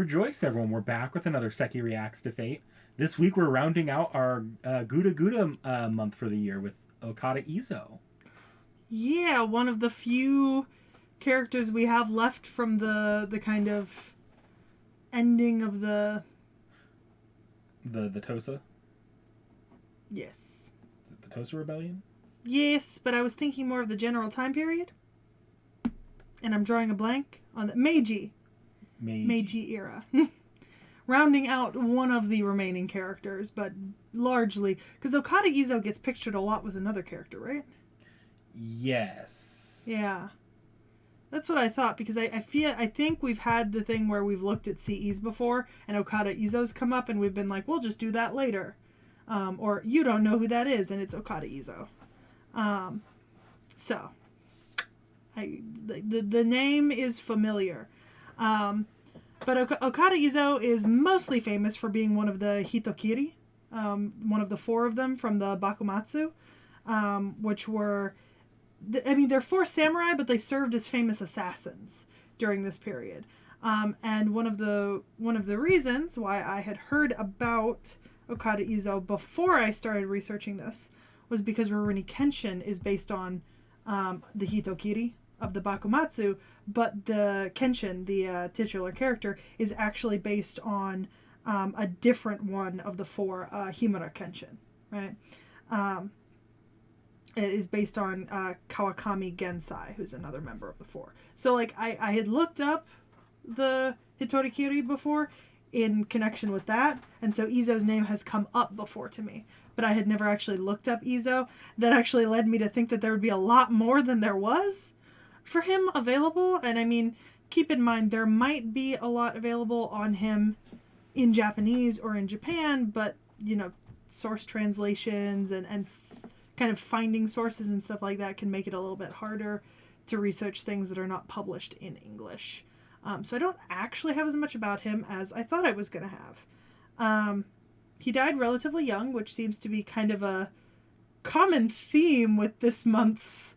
Rejoice, everyone. We're back with another Sekhie Reacts to Fate. This week we're rounding out our Gouda Gouda month for the year with Okada Izou. Yeah, one of the few characters we have left from the kind of ending of the Tosa? Yes. The Tosa Rebellion? Yes, but I was thinking more of the general time period. And I'm drawing a blank on the Meiji era. Rounding out one of the remaining characters, but largely because Okada Izou gets pictured a lot with another character, right? Yes. Yeah. That's what I thought, because I think we've had the thing where we've looked at CEs before and Okada Izou's come up and we've been like, we'll just do that later. Or you don't know who that is and it's Okada Izou. So the name is familiar. But Okada Izou is mostly famous for being one of the Hitokiri, one of the four of them from the Bakumatsu, which were, they're four samurai, but they served as famous assassins during this period. And one of the reasons why I had heard about Okada Izou before I started researching this was because Rurouni Kenshin is based on the Hitokiri of the Bakumatsu, but the Kenshin, the titular character, is actually based on a different one of the four, Himura Kenshin, right? It is based on Kawakami Gensai, who's another member of the four. So, like, I had looked up the Hitorikiri before in connection with that, and so Izou's name has come up before to me. But I had never actually looked up Izou. That actually led me to think that there would be a lot more than there was for him available. And I mean, keep in mind, there might be a lot available on him in Japanese or in Japan, but, you know, source translations and kind of finding sources and stuff like that can make it a little bit harder to research things that are not published in English. So I don't actually have as much about him as I thought I was going to have. He died relatively young, which seems to be kind of a common theme with this month's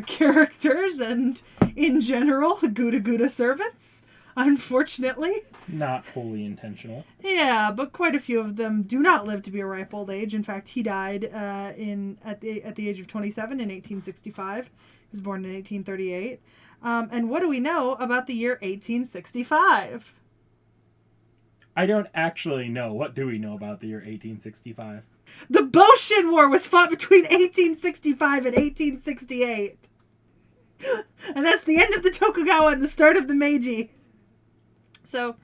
characters and, in general, the Gouda Gouda servants, unfortunately. Not wholly intentional. Yeah, but quite a few of them do not live to be a ripe old age. In fact, he died at the age of 27 in 1865. He was born in 1838. And what do we know about the year 1865? I don't actually know. What do we know about the year 1865? The Boshin War was fought between 1865 and 1868. And that's the end of the Tokugawa and the start of the Meiji. So,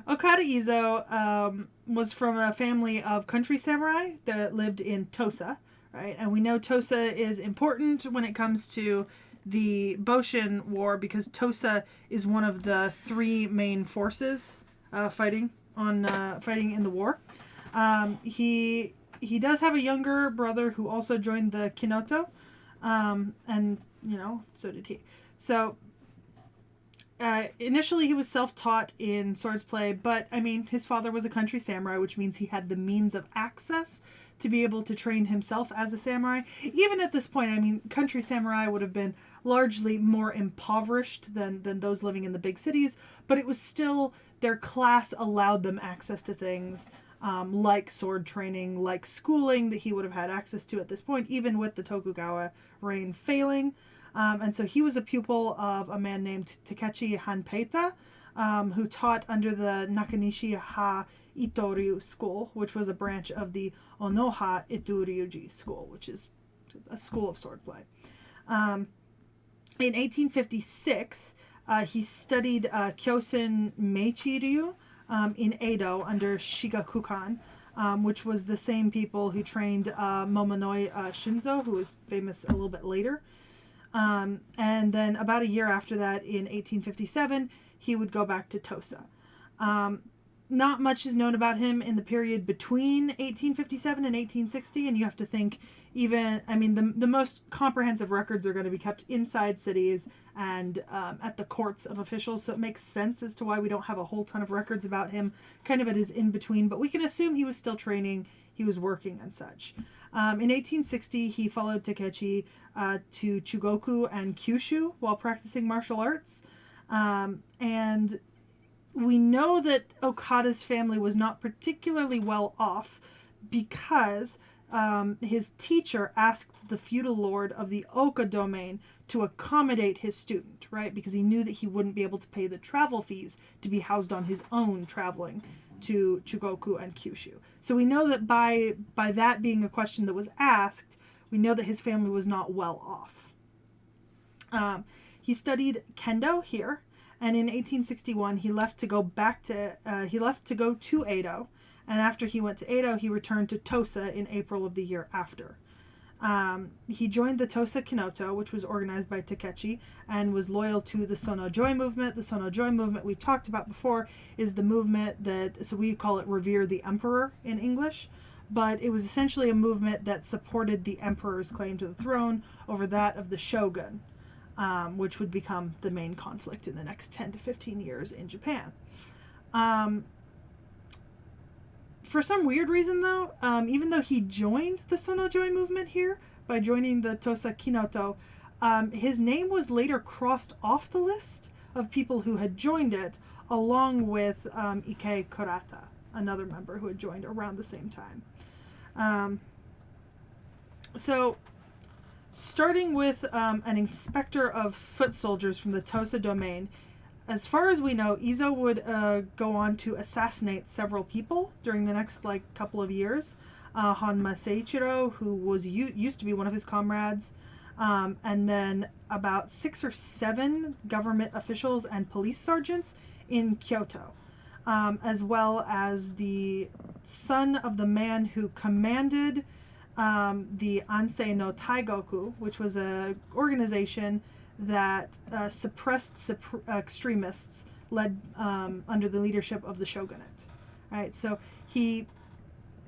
Okada Izou was from a family of country samurai that lived in Tosa, right? And we know Tosa is important when it comes to the Boshin War because Tosa is one of the three main forces fighting in the war. He does have a younger brother who also joined the Kinoto, and you know, so did he. So initially he was self-taught in swordsplay, but I mean, his father was a country samurai, which means he had the means of access to be able to train himself as a samurai. Even at this point, I mean, country samurai would have been largely more impoverished than those living in the big cities, but it was still, their class allowed them access to things like sword training, like schooling that he would have had access to at this point, even with the Tokugawa reign failing. And so he was a pupil of a man named Takechi Hanpeita, who taught under the Nakanishi Ha Itoryu school, which was a branch of the Onoha Itoryuji school, which is a school of swordplay. In 1856, he studied Kyosen Meichiryu in Edo under Shigakukan, which was the same people who trained Momonoi Shinzo, who was famous a little bit later. And then about a year after that, in 1857, he would go back to Tosa. Not much is known about him in the period between 1857 and 1860, and you have to think even, I mean, the most comprehensive records are going to be kept inside cities and at the courts of officials, so it makes sense as to why we don't have a whole ton of records about him kind of at his in-between, but we can assume he was still training, he was working and such. In 1860, he followed Takechi to Chugoku and Kyushu while practicing martial arts, and we know that Okada's family was not particularly well off because his teacher asked the feudal lord of the Oka domain to accommodate his student, right? Because he knew that he wouldn't be able to pay the travel fees to be housed on his own traveling to Chugoku and Kyushu. So we know that by that being a question that was asked, we know that his family was not well off. He studied kendo here, and in 1861 he left to go to Edo, and after he went to Edo, he returned to Tosa in April of the year after. He joined the Tosa Kinoto, which was organized by T.H.E, and was loyal to the Sono Joy movement. The Sono Joy movement we talked about before is the movement that, so we call it Revere the Emperor in English, but it was essentially a movement that supported the emperor's claim to the throne over that of the shogun, which would become the main conflict in the next 10 to 15 years in Japan. For some weird reason, though, even though he joined the Sono Joy movement here by joining the Tosa Kinoto, his name was later crossed off the list of people who had joined it, along with Ike Kurata, another member who had joined around the same time. So, starting with an inspector of foot soldiers from the Tosa domain, as far as we know, Izou would go on to assassinate several people during the next couple of years. Honma Seiichiro, who was used to be one of his comrades, and then about 6 or 7 government officials and police sergeants in Kyoto, as well as the son of the man who commanded the Ansei no Taigoku, which was an organization that suppressed extremists led under the leadership of the shogunate. Right, so he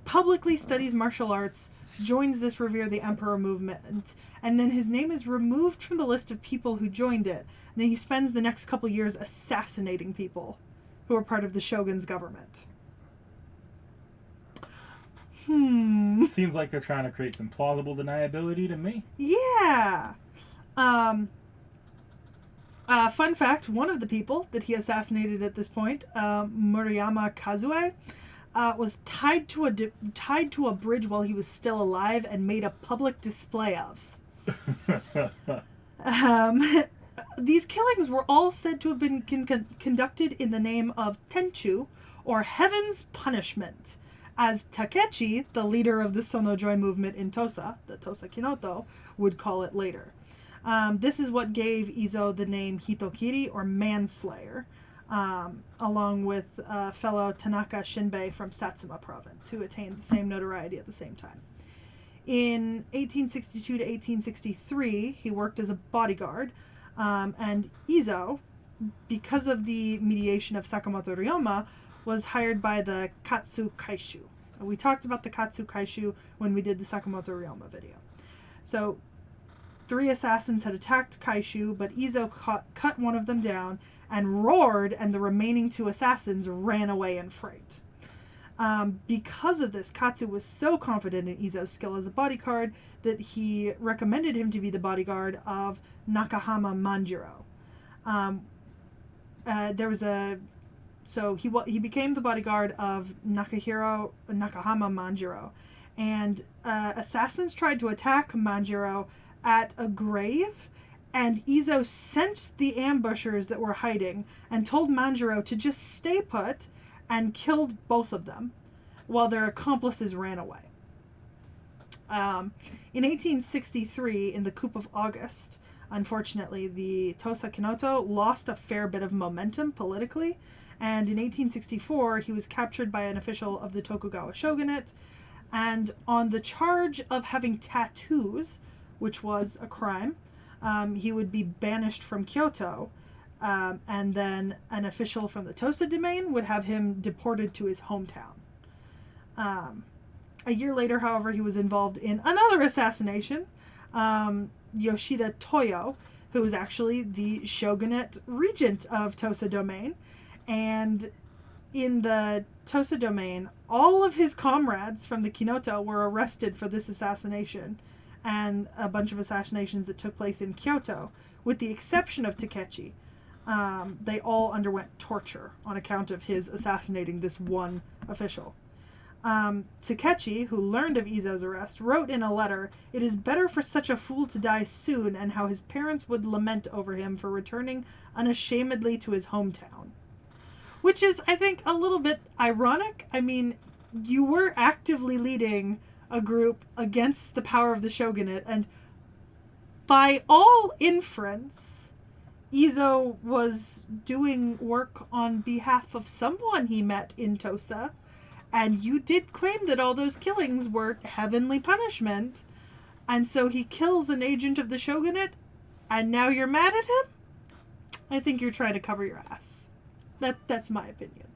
publicly studies martial arts, joins this Revere the Emperor movement, and then his name is removed from the list of people who joined it. And then he spends the next couple years assassinating people who are part of the shogun's government. Seems like they're trying to create some plausible deniability to me. Yeah. Fun fact, one of the people that he assassinated at this point, Murayama Kazue, was tied to a bridge while he was still alive and made a public display of. These killings were all said to have been conducted in the name of Tenchu, or Heaven's Punishment, as T.H.E, the leader of the Sono Joy movement in Tosa, the Tosa Kinoto, would call it later. This is what gave Izou the name Hitokiri, or manslayer, along with fellow Tanaka Shinbei from Satsuma province, who attained the same notoriety at the same time. In 1862 to 1863, he worked as a bodyguard, and Izou, because of the mediation of Sakamoto Ryoma, was hired by the Katsu Kaishu. We talked about the Katsu Kaishu when we did the Sakamoto Ryoma video. So 3 assassins had attacked Kaishu, but Izou cut one of them down and roared, and the remaining 2 assassins ran away in fright. Because of this, Katsu was so confident in Izou's skill as a bodyguard that he recommended him to be the bodyguard of Nakahama Manjiro. So he became the bodyguard of Nakahama Manjiro, and assassins tried to attack Manjiro at a grave, and Izou sensed the ambushers that were hiding and told Manjiro to just stay put, and killed both of them while their accomplices ran away. In 1863, in the coup of August, unfortunately, the Tosa Kinoto lost a fair bit of momentum politically, and in 1864 he was captured by an official of the Tokugawa shogunate, and on the charge of having tattoos, which was a crime, he would be banished from Kyoto, and then an official from the Tosa domain would have him deported to his hometown. A year later, however, he was involved in another assassination. Yoshida Toyo, who was actually the shogunate regent of Tosa domain, and in the Tosa domain, all of his comrades from the Kinoto were arrested for this assassination and a bunch of assassinations that took place in Kyoto, with the exception of T.H.E. They all underwent torture on account of his assassinating this one official. Sekhie, who learned of Izou's arrest, wrote in a letter, "It is better for such a fool to die soon, and how his parents would lament over him for returning unashamedly to his hometown." Which is, I think, a little bit ironic. I mean, you were actively leading a group against the power of the shogunate, and by all inference, Izou was doing work on behalf of someone he met in Tosa. And you did claim that all those killings were heavenly punishment. And so he kills an agent of the shogunate, and now you're mad at him? I think you're trying to cover your ass. That's my opinion.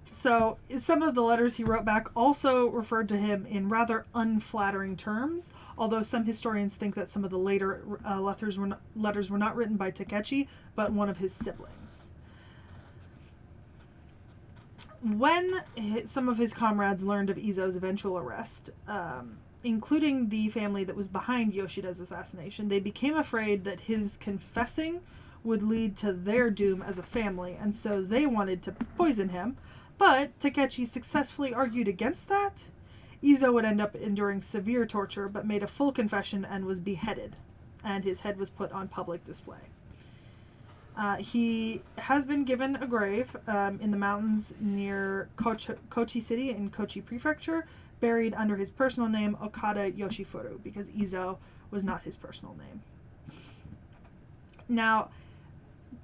So some of the letters he wrote back also referred to him in rather unflattering terms, although some historians think that some of the later letters were not written by T.H.E, but one of his siblings. When some of his comrades learned of Izou's eventual arrest, including the family that was behind Yoshida's assassination, they became afraid that his confessing would lead to their doom as a family, and so they wanted to poison him. But T.H.E successfully argued against that. Izou would end up enduring severe torture, but made a full confession and was beheaded, and his head was put on public display. He has been given a grave in the mountains near Kochi City in Kochi Prefecture, buried under his personal name Okada Yoshifuru, because Izou was not his personal name. Now,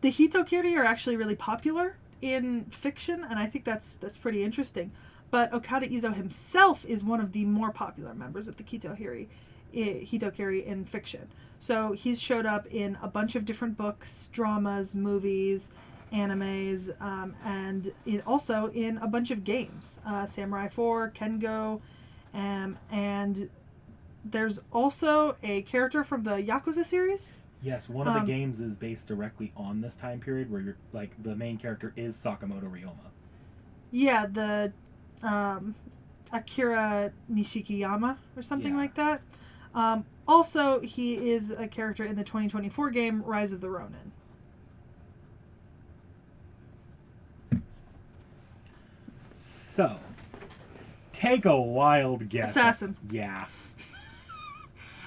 the Hitokiri are actually really popular in fiction, and I think that's pretty interesting. But Okada Izou himself is one of the more popular members of the Hitokiri in fiction. So he's showed up in a bunch of different books, dramas, movies, animes, and also in a bunch of games. Samurai 4, Kengo, and there's also a character from the Yakuza series. Yes, one of the games is based directly on this time period where you're like the main character is Sakamoto Ryoma. Yeah, the Akira Nishikiyama or something like that. Also, he is a character in the 2024 game Rise of the Ronin. So, take a wild guess. Assassin. Yeah.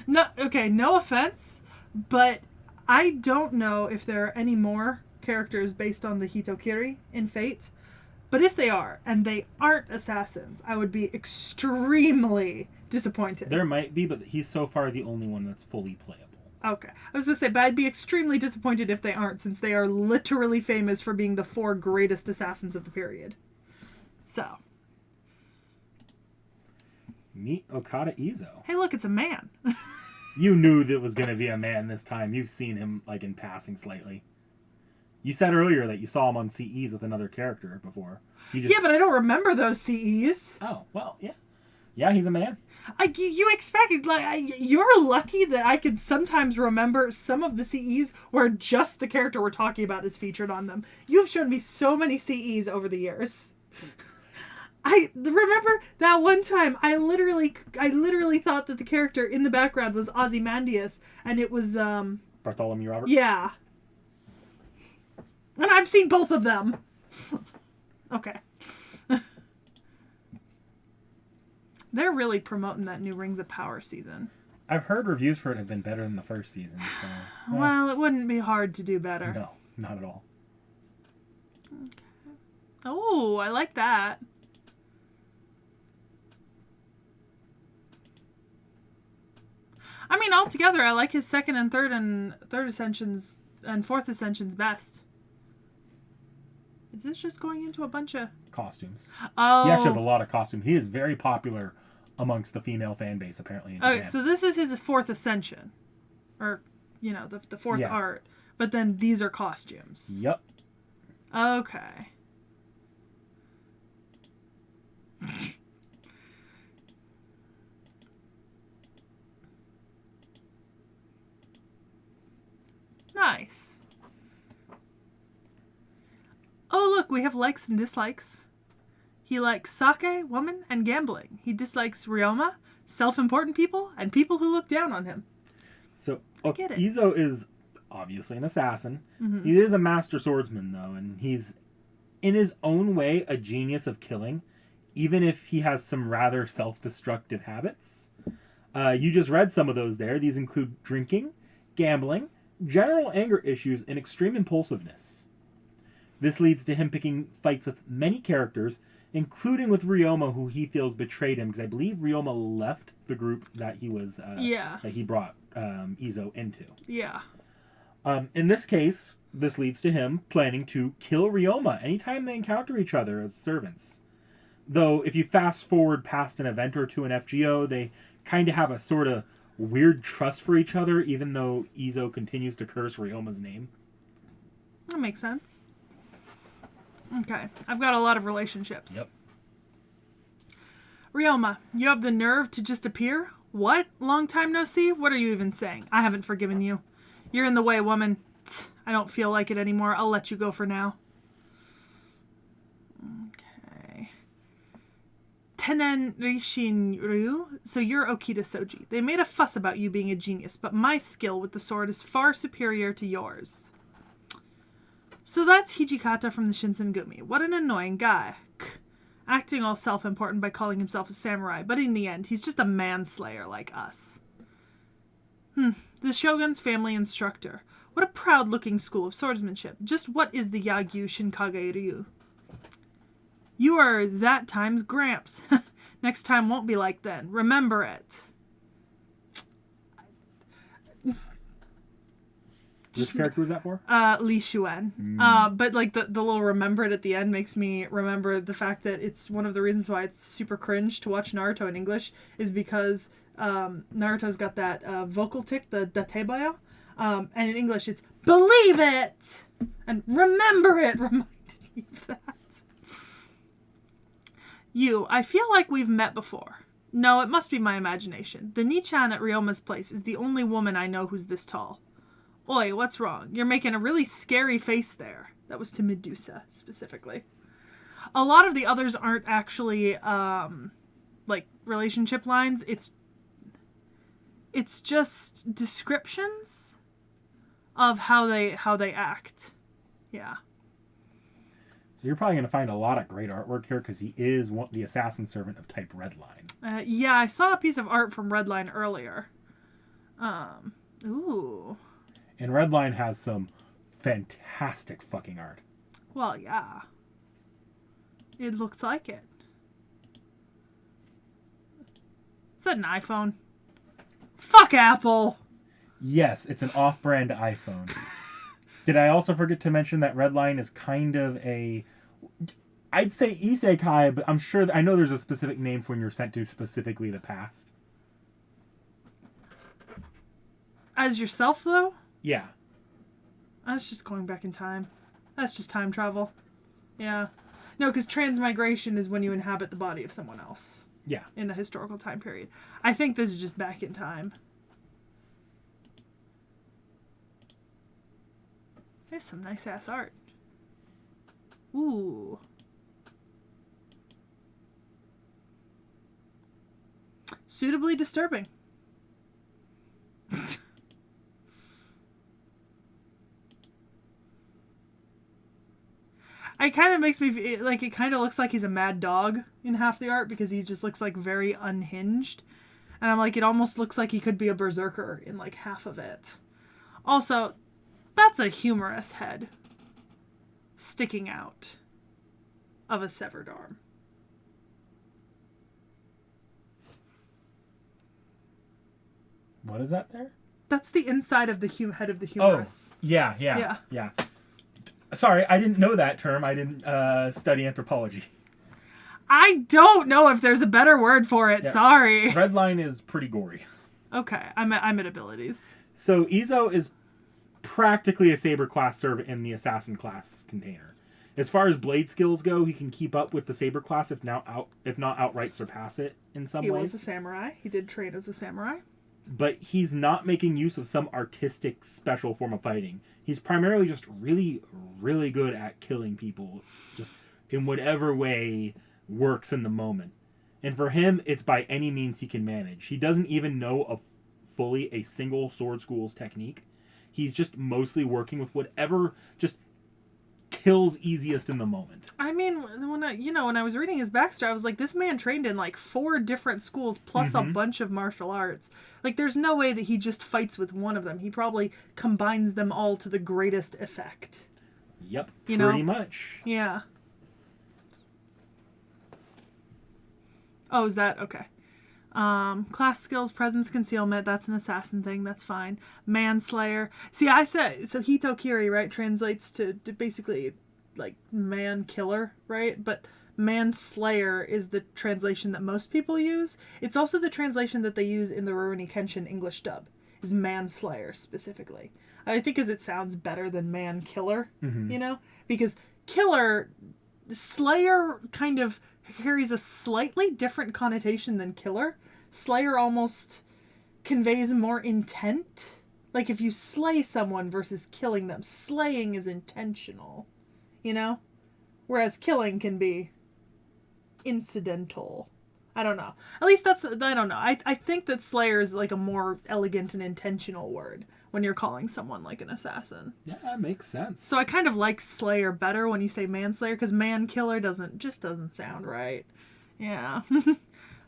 No offense, but I don't know if there are any more characters based on the Hitokiri in Fate. But if they are, and they aren't assassins, I would be extremely disappointed. There might be, but he's so far the only one that's fully playable. Okay. I was going to say, but I'd be extremely disappointed if they aren't, since they are literally famous for being the 4 greatest assassins of the period. So. Meet Okada Izou. Hey, look, it's a man. You knew that it was going to be a man this time. You've seen him, like, in passing slightly. You said earlier that you saw him on CEs with another character before. Yeah, but I don't remember those CEs. Oh, well, yeah. Yeah, he's a man. You expected, you're lucky that I could sometimes remember some of the CEs where just the character we're talking about is featured on them. You've shown me so many CEs over the years. I remember that one time I literally thought that the character in the background was Ozymandias, and it was Bartholomew Roberts? Yeah. And I've seen both of them. Okay. They're really promoting that new Rings of Power season. I've heard reviews for it have been better than the first season, so... Well, it wouldn't be hard to do better. No, not at all. Okay. Oh, I like that. I mean, altogether, I like his second and third ascensions and fourth ascensions best. Is this just going into a bunch of... Costumes. Oh. He actually has a lot of costumes. He is very popular amongst the female fan base, apparently, in Japan. Okay, so this is his fourth ascension. Or, the fourth art. But then these are costumes. Yep. Okay. Nice. Oh, look, we have likes and dislikes. He likes sake, woman, and gambling. He dislikes Ryoma, self-important people, and people who look down on him. So get it. Izou is obviously an assassin. Mm-hmm. He is a master swordsman, though, and he's, in his own way, a genius of killing, even if he has some rather self-destructive habits. You just read some of those there. These include drinking, gambling, general anger issues, and extreme impulsiveness. This leads to him picking fights with many characters, including with Ryoma, who he feels betrayed him, because I believe Ryoma left the group that he was that he brought Izou into. Yeah. In this case, this leads to him planning to kill Ryoma anytime they encounter each other as servants. Though, if you fast forward past an event or two in FGO, they kind of have a sort of weird trust for each other, even though Izou continues to curse Ryoma's name. That makes sense. Okay, I've got a lot of relationships. Yep. Ryoma, you have the nerve to just appear? What? Long time no see? What are you even saying? I haven't forgiven you. You're in the way, woman. I don't feel like it anymore. I'll let you go for now. Okay. Tenen Rishin Ryu. So you're Okita Soji. They made a fuss about you being a genius, but my skill with the sword is far superior to yours. So that's Hijikata from the Shinsengumi. What an annoying guy. Acting all self-important by calling himself a samurai, but in the end, he's just a manslayer like us. The Shogun's family instructor. What a proud-looking school of swordsmanship. Just what is the Yagyu Shinkage Ryu? You are that time's Gramps. Next time won't be like then. Remember it. Which character was that for? Li Xuan. But like the little remember it at the end makes me remember the fact that it's one of the reasons why it's super cringe to watch Naruto in English is because Naruto's got that vocal tick, the datebaya. And in English it's believe it and remember it reminded me of that. I feel like we've met before. No, it must be my imagination. The Nichan at Ryoma's place is the only woman I know who's this tall. Oi, what's wrong? You're making a really scary face there. That was to Medusa, specifically. A lot of the others aren't actually, like, relationship lines. It's just descriptions of how they act. Yeah. So you're probably going to find a lot of great artwork here, because he is the assassin servant of type Redline. Yeah, I saw a piece of art from Redline earlier. Ooh. And Redline has some fantastic fucking art. Well, yeah. It looks like it. Is that an iPhone? Fuck Apple! Yes, it's an off-brand iPhone. Did I also forget to mention that Redline is kind of a... I'd say isekai, but I know there's a specific name for when you're sent to specifically the past. As yourself, though? Yeah. That's just going back in time. That's just time travel. Yeah. No, because transmigration is when you inhabit the body of someone else. Yeah. In a historical time period. I think this is just back in time. There's some nice-ass art. Ooh. Suitably disturbing. It kind of makes me feel like it kind of looks like he's a mad dog in half the art because he just looks like very unhinged. And I'm like, it almost looks like he could be a berserker in like half of it. Also, that's a humorous head sticking out of a severed arm. What is that there? That's the inside of the head of the humerus. Oh, yeah. Sorry, I didn't know that term. I didn't study anthropology. I don't know if there's a better word for it. Yeah. Sorry. Redline is pretty gory. Okay, I'm at abilities. So Izou is practically a saber class servant in the assassin class container. As far as blade skills go, he can keep up with the saber class, if not outright surpass it in some ways. He was a samurai. He did train as a samurai. But he's not making use of some artistic special form of fighting. He's primarily just really, really good at killing people, just in whatever way works in the moment. And for him, it's by any means he can manage. He doesn't even know a fully a single sword school's technique. He's just mostly working with whatever just kills easiest in the moment. I mean, when I was reading his backstory, I was like, this man trained in like 4 different schools plus a bunch of martial arts. Like, there's no way that he just fights with one of them. He probably combines them all to the greatest effect. Yep, pretty much. Yeah. Oh, is that okay? Class skills, presence, concealment. That's an assassin thing. That's fine. Manslayer. See, I said so. Hitokiri, right, translates to basically like man killer, right? But manslayer is the translation that most people use. It's also the translation that they use in the Rurouni Kenshin English dub. Is manslayer specifically? I think because it sounds better than man killer. You know, because killer, slayer kind of carries a slightly different connotation than killer. Slayer almost conveys more intent. Like if you slay someone versus killing them, slaying is intentional, you know? Whereas killing can be incidental. I don't know. At least I don't know. I think that slayer is like a more elegant and intentional word when you're calling someone like an assassin. Yeah, that makes sense. So I kind of like slayer better when you say manslayer, because man killer doesn't sound right. Yeah.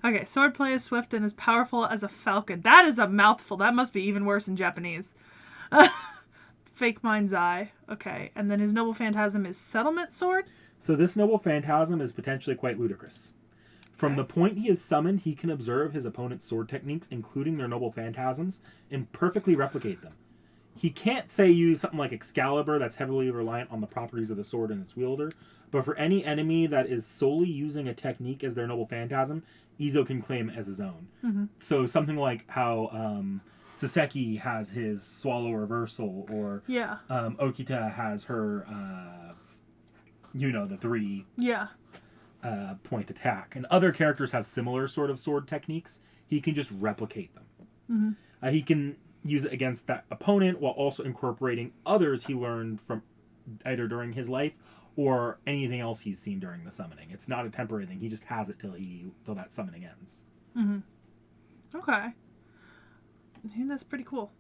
Okay, swordplay is swift and as powerful as a falcon. That is a mouthful. That must be even worse in Japanese. Fake mind's eye. Okay, and then his noble phantasm is settlement sword. So this noble phantasm is potentially quite ludicrous. From the point he is summoned, he can observe his opponent's sword techniques, including their noble phantasms, and perfectly replicate them. He can't, say, use something like Excalibur that's heavily reliant on the properties of the sword and its wielder, but for any enemy that is solely using a technique as their noble phantasm, Izou can claim it as his own. So something like how Sekhie has his swallow reversal, or Okita has her, the 3... point attack, and other characters have similar sort of sword techniques. He can just replicate them. He can use it against that opponent while also incorporating others he learned from either during his life or anything else he's seen during the summoning. It's not a temporary thing. He just has it till that summoning ends. Okay. That's pretty cool.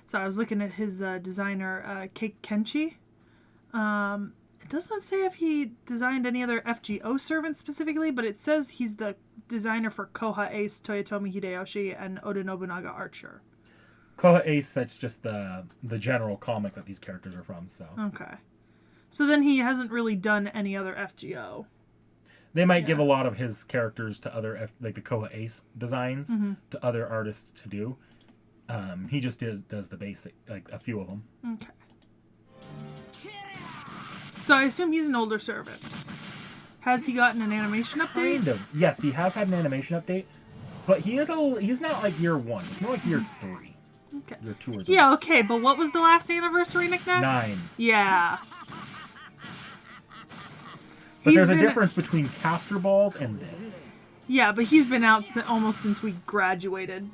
So I was looking at his designer, Keiki Kenshi. It doesn't say if he designed any other FGO servants specifically, but it says he's the designer for Koha Ace, Toyotomi Hideyoshi, and Oda Nobunaga Archer. Koha Ace, that's just the general comic that these characters are from, so. Okay. So then he hasn't really done any other FGO. They might give a lot of his characters to other, like the Koha Ace designs, to other artists to do. He just does the basic, like a few of them. Okay. So I assume he's an older servant. Has he gotten an animation update? Kind of. Yes, he has had an animation update, but he's not like year 1. He's more like year 3. Okay. Year 2 or 3. Yeah, okay, but what was the last anniversary knickknack? 9. Yeah. But there's a difference between caster balls and this. Yeah, but he's been out almost since we graduated,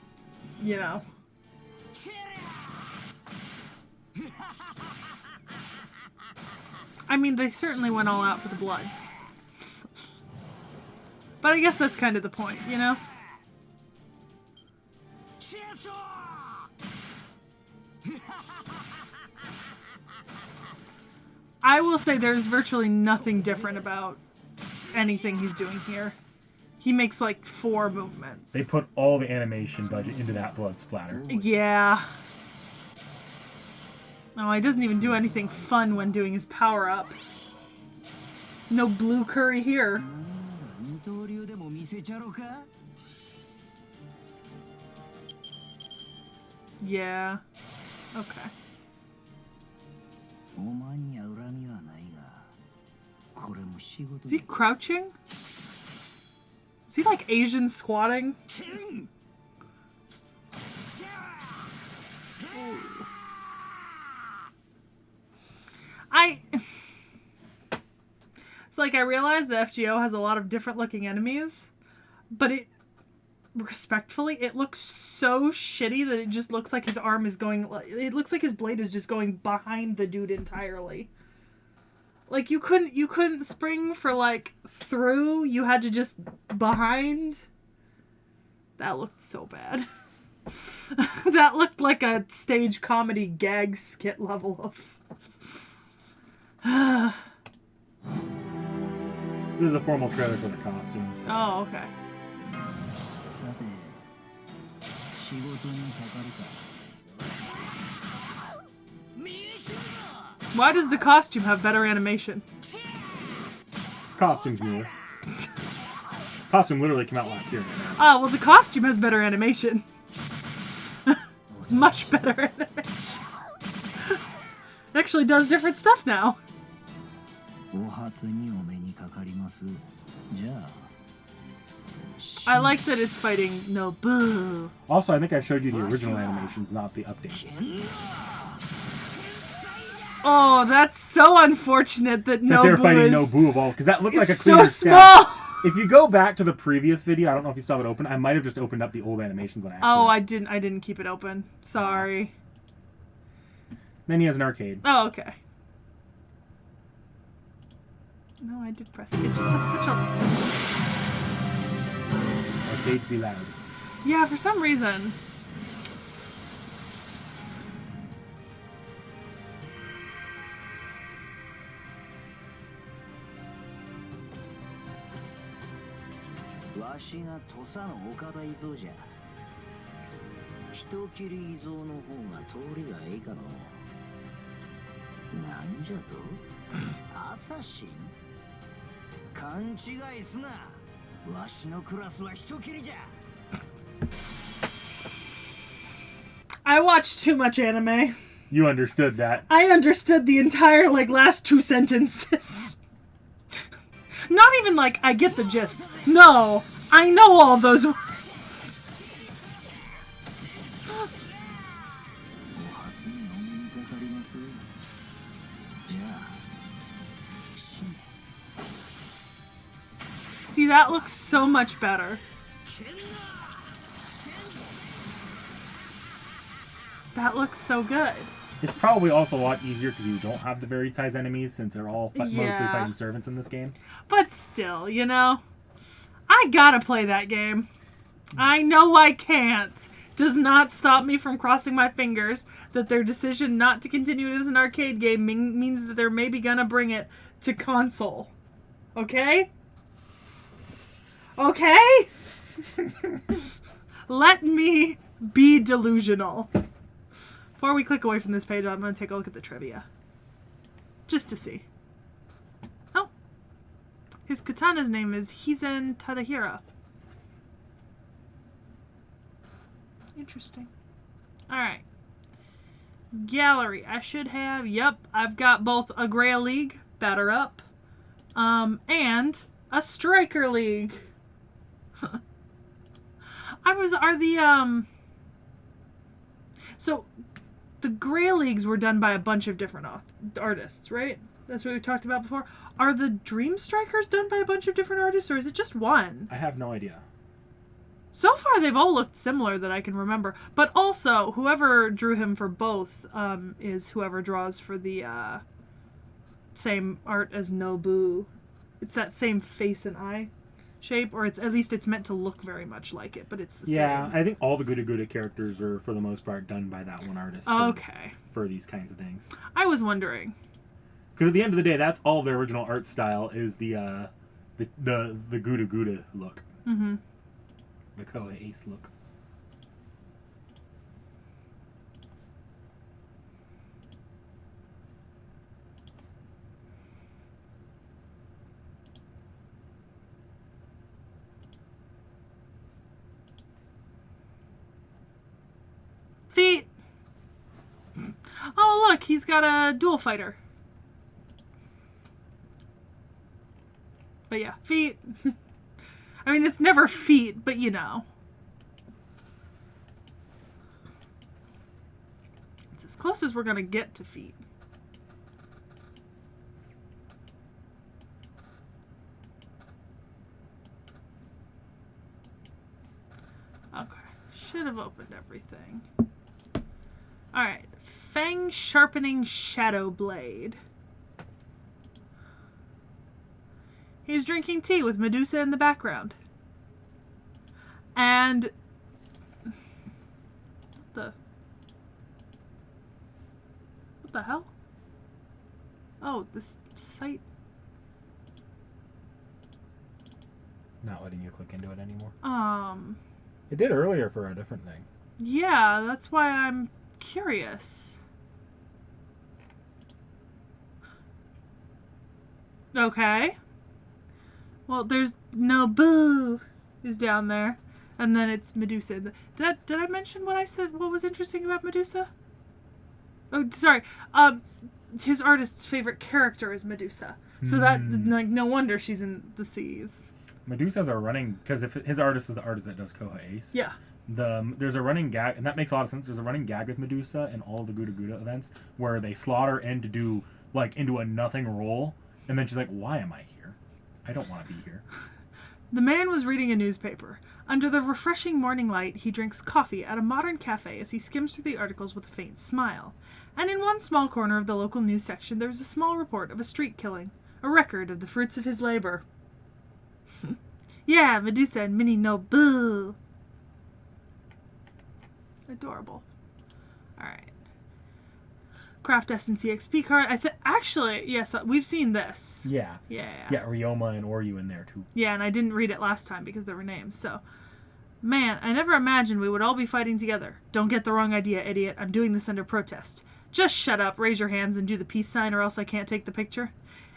you know. I mean, they certainly went all out for the blood. But I guess that's kind of the point, you know? I will say there's virtually nothing different about anything he's doing here. He makes like 4 movements. They put all the animation budget into that blood splatter. Yeah. Oh, he doesn't even do anything fun when doing his power-ups. No blue curry here. Yeah. Okay. Is he crouching? Is he like Asian squatting? It's like I realize the FGO has a lot of different looking enemies, but it looks so shitty that it just looks like his arm is going, it looks like his blade is just going behind the dude entirely. Like you couldn't spring for like through, you had to just behind. That looked so bad. That looked like a stage comedy gag skit level of... This is a formal trailer for the costumes. Oh, okay. Why does the costume have better animation? Costume's newer. Costume literally came out last year. Oh, well, the costume has better animation. Much better animation. It actually does different stuff now. I like that it's fighting Nobu. Also, I think I showed you the original animations, not the update. Oh, that's so unfortunate that Nobu they're fighting is... Nobu of all, because that looked like a It's cleaner so scan. small! If you go back to the previous video, I don't know if you still have it open. I might have just opened up the old animations on accident. Oh, I didn't keep it open. Sorry. Then he has an arcade. Oh, okay. No, I did press it. It just has such a... Arcades be loud. Yeah, for some reason. T.H.E の Okada Izou じゃ。人斬りIzouの方が通りがいいかの。なんじゃと？アサシン？勘違いすな。わしのクラスは人斬りじゃ。I watched too much anime. You understood that. I understood the entire, last two sentences. Not even I get the gist. No, I know all those words. See, that looks so much better. That looks so good. It's probably also a lot easier because you don't have the very size enemies since they're all mostly Yeah. fighting servants in this game. But still, I gotta play that game. I know I can't. Does not stop me from crossing my fingers that their decision not to continue it as an arcade game means that they're maybe gonna bring it to console. Okay? Okay? Let me be delusional. Before we click away from this page, I'm going to take a look at the trivia. Just to see. Oh. His katana's name is Hizen Tadahira. Interesting. Alright. Gallery. I should have... Yep. I've got both a Grail League, Batter Up, and a Striker League. So... The Grail Leagues were done by a bunch of different artists, right? That's what we talked about before. Are the Dream Strikers done by a bunch of different artists, or is it just one? I have no idea. So far, they've all looked similar that I can remember. But also, whoever drew him for both is whoever draws for the same art as Nobu. It's that same face and eye shape, or at least it's meant to look very much like it, but it's the same. Yeah, I think all the Guda Guda characters are, for the most part, done by that one artist. Okay. For these kinds of things. I was wondering. Because at the end of the day, that's all their original art style is the Guda Guda look. Mm-hmm. The Koei Ace look. Feet. Oh, look, he's got a dual fighter. But yeah, feet. I mean, it's never feet, but It's as close as we're going to get to feet. Okay, should have opened everything. Alright, Fang Sharpening Shadow Blade. He's drinking tea with Medusa in the background. And What the hell? Oh, this site. Not letting you click into it anymore. Um... It did earlier for a different thing. Yeah, that's why I'm curious. Okay. Well, there's Nobu is down there. And then it's Medusa. Did I mention what I said? What was interesting about Medusa? Oh, sorry. His artist's favorite character is Medusa. So that, like, no wonder she's in the seas. Medusa's a running... Because if his artist is the artist that does Koha Ace... Yeah. There's a running gag... And that makes a lot of sense. There's a running gag with Medusa in all of the Gouda Gouda events where they slot her in to do, like, into a nothing role. And then she's like, why am I here? I don't want to be here. The man was reading a newspaper. Under the refreshing morning light, he drinks coffee at a modern cafe as he skims through the articles with a faint smile. And in one small corner of the local news section, there was a small report of a street killing, a record of the fruits of his labor. Yeah, Medusa and Minnie Nobu. Adorable. Alright. Craft Essence EXP card. Actually, yes, we've seen this. Yeah. Yeah. Yeah, Ryoma and Oryu in there, too. Yeah, and I didn't read it last time because there were names, so... Man, I never imagined we would all be fighting together. Don't get the wrong idea, idiot. I'm doing this under protest. Just shut up, raise your hands, and do the peace sign, or else I can't take the picture.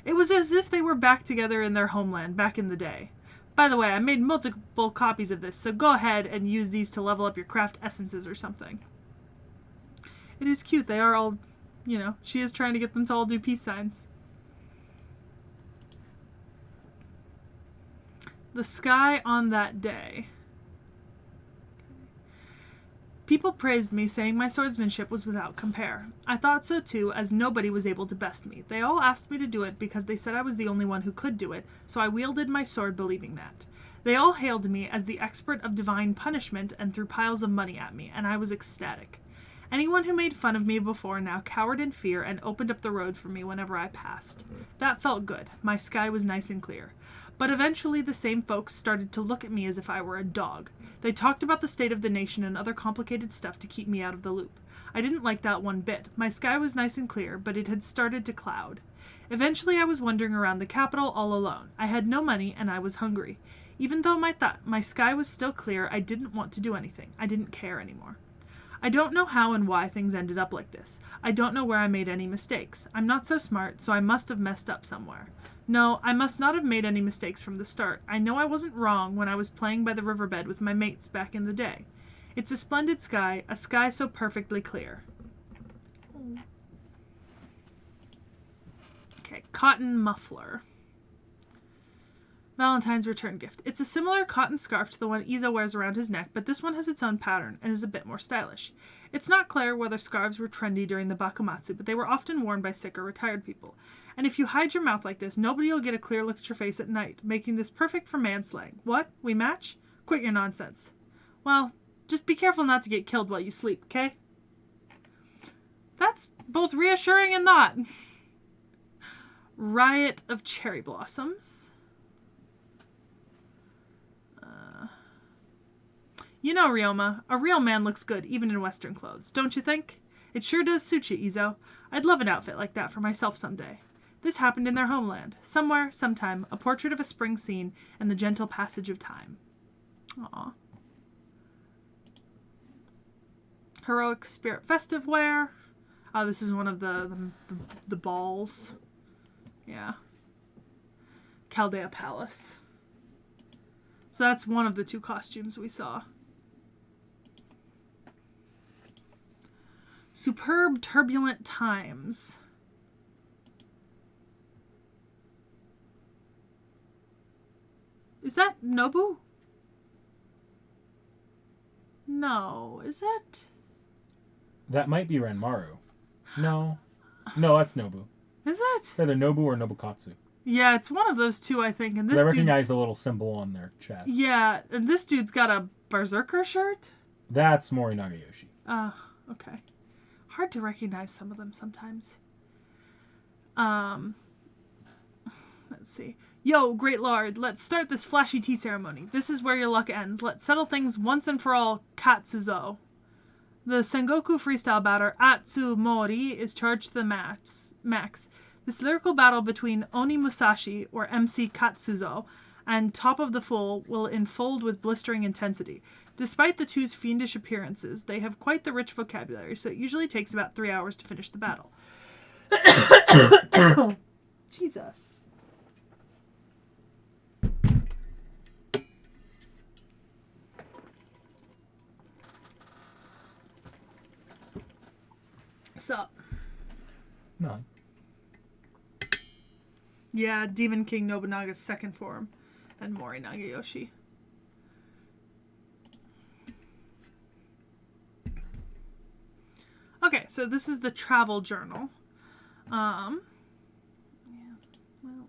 It was as if they were back together in their homeland back in the day. By the way, I made multiple copies of this, so go ahead and use these to level up your craft essences or something. It is cute. They are all, you know, she is trying to get them to all do peace signs. The sky on that day. People praised me, saying my swordsmanship was without compare. I thought so too, as nobody was able to best me. They all asked me to do it because they said I was the only one who could do it, so I wielded my sword believing that. They all hailed me as the expert of divine punishment and threw piles of money at me, and I was ecstatic. Anyone who made fun of me before now cowered in fear and opened up the road for me whenever I passed. That felt good. My sky was nice and clear. But eventually the same folks started to look at me as if I were a dog. They talked about the state of the nation and other complicated stuff to keep me out of the loop. I didn't like that one bit. My sky was nice and clear, but it had started to cloud. Eventually I was wandering around the capital all alone. I had no money and I was hungry. Even though my sky was still clear, I didn't want to do anything. I didn't care anymore. I don't know how and why things ended up like this. I don't know where I made any mistakes. I'm not so smart, so I must have messed up somewhere. No, I must not have made any mistakes from the start. I know I wasn't wrong when I was playing by the riverbed with my mates back in the day. It's a splendid sky, a sky so perfectly clear. Okay, cotton muffler. Valentine's return gift. It's a similar cotton scarf to the one Izou wears around his neck, but this one has its own pattern and is a bit more stylish. It's not clear whether scarves were trendy during the Bakumatsu, but they were often worn by sick or retired people. And if you hide your mouth like this, nobody will get a clear look at your face at night, making this perfect for manslaying. What? We match? Quit your nonsense. Well, just be careful not to get killed while you sleep, okay? That's both reassuring and not. Riot of cherry blossoms. You know, Ryoma, a real man looks good even in Western clothes, don't you think? It sure does suit you, Izou. I'd love an outfit like that for myself someday. This happened in their homeland. Somewhere, sometime, a portrait of a spring scene and the gentle passage of time. Aww. Heroic Spirit Festive Wear. Oh, this is one of the balls. Yeah. Chaldea Palace. So that's one of the two costumes we saw. Superb Turbulent Times. Is that Nobu? No, is it? That might be Renmaru. No. No, that's Nobu. Is it? It's either Nobu or Nobukatsu. Yeah, it's one of those two, I think. And this I recognize the little symbol on their chest. Yeah, and this dude's got a berserker shirt. That's Mori Nagayoshi. Okay. Hard to recognize some of them sometimes. Let's see. Yo, great lord, let's start this flashy tea ceremony. This is where your luck ends. Let's settle things once and for all, Katsuzo. The Sengoku freestyle batter Atsu Mori is charged to the max. This lyrical battle between Oni Musashi, or MC Katsuzo, and Top of the Full will unfold with blistering intensity. Despite the two's fiendish appearances, they have quite the rich vocabulary, so it usually takes about 3 hours to finish the battle. Jesus. Sup? No. Yeah, Demon King Nobunaga's second form, and Mori Nagayoshi. Okay, so this is the travel journal. Yeah, well.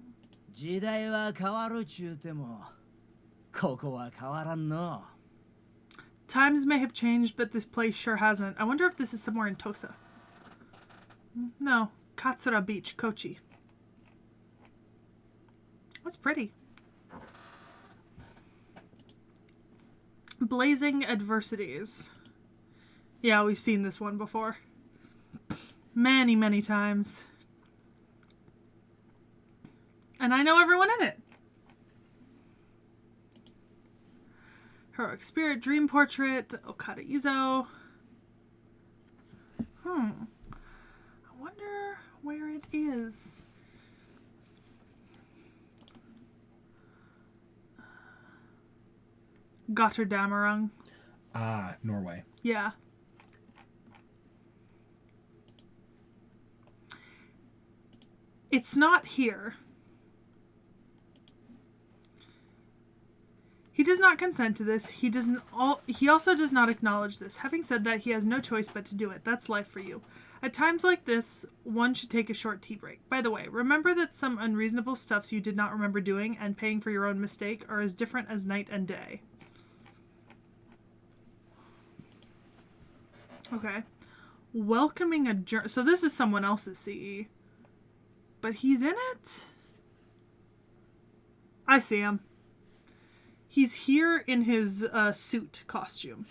時代は変わるちゅうてもここは変わらんの Times may have changed, but this place sure hasn't. I wonder if this is somewhere in Tosa. No, Katsura Beach, Kochi. That's pretty. Blazing Adversities. Yeah, we've seen this one before. Many, many times. And I know everyone in it. Heroic Spirit, Dream Portrait, Okada Izou. I wonder where it is. Gotterdamerung. Ah, Norway. Yeah. It's not here. He does not consent to this. He also does not acknowledge this. Having said that, he has no choice but to do it. That's life for you. At times like this, one should take a short tea break. By the way, remember that some unreasonable stuffs you did not remember doing and paying for your own mistake are as different as night and day. Okay. Welcoming a journal. So this is someone else's CE. But he's in it? I see him. He's here in his suit costume.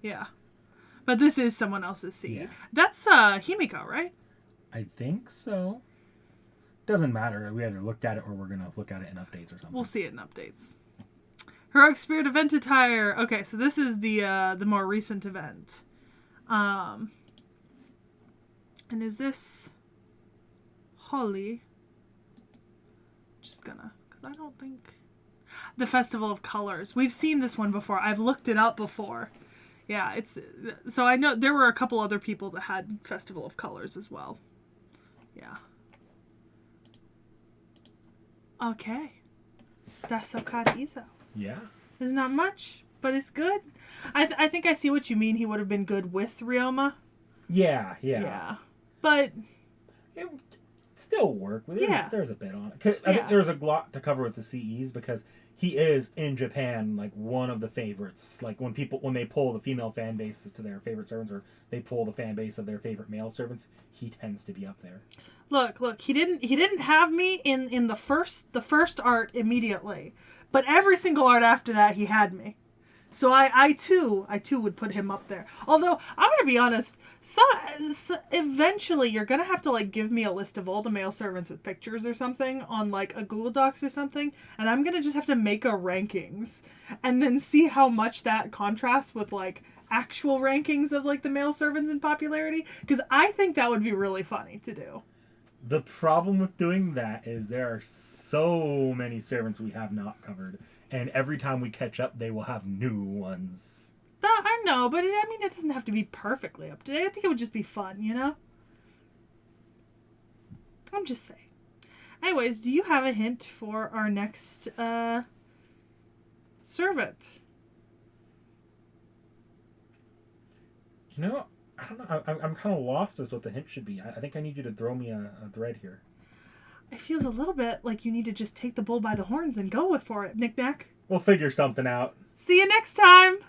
Yeah. But this is someone else's CE. Yeah. That's Himiko, right? I think so. Doesn't matter. We either looked at it or we're going to look at it in updates or something. We'll see it in updates. Heroic Spirit event attire. Okay, so this is the more recent event. And is this Holly? Just gonna, because I don't think... The Festival of Colors. We've seen this one before. I've looked it up before. Yeah, it's... So I know there were a couple other people that had Festival of Colors as well. Yeah. Okay. That's Okada Izou. Yeah. There's not much, but it's good. I think I see what you mean. He would have been good with Ryoma. Yeah. But... It still work. There's a bit on it. I think there's a lot to cover with the CEs because he is in Japan like one of the favorites. Like when they pull the female fan bases to their favorite servants, or they pull the fan base of their favorite male servants, he tends to be up there. Look. He didn't have me in the first art immediately, but every single art after that he had me. So I too would put him up there. Although I'm gonna be honest, so eventually you're gonna have to like give me a list of all the male servants with pictures or something on like a Google Docs or something, and I'm gonna just have to make a rankings and then see how much that contrasts with like actual rankings of like the male servants in popularity, because I think that would be really funny to do. The problem with doing that is there are so many servants we have not covered. And every time we catch up, they will have new ones. I know, but it doesn't have to be perfectly up to date. I think it would just be fun, you know? I'm just saying. Anyways, do you have a hint for our next servant? You know, I don't know. I'm kind of lost as to what the hint should be. I think I need you to throw me a thread here. It feels a little bit like you need to just take the bull by the horns and go for it, Knick-Knack. We'll figure something out. See you next time!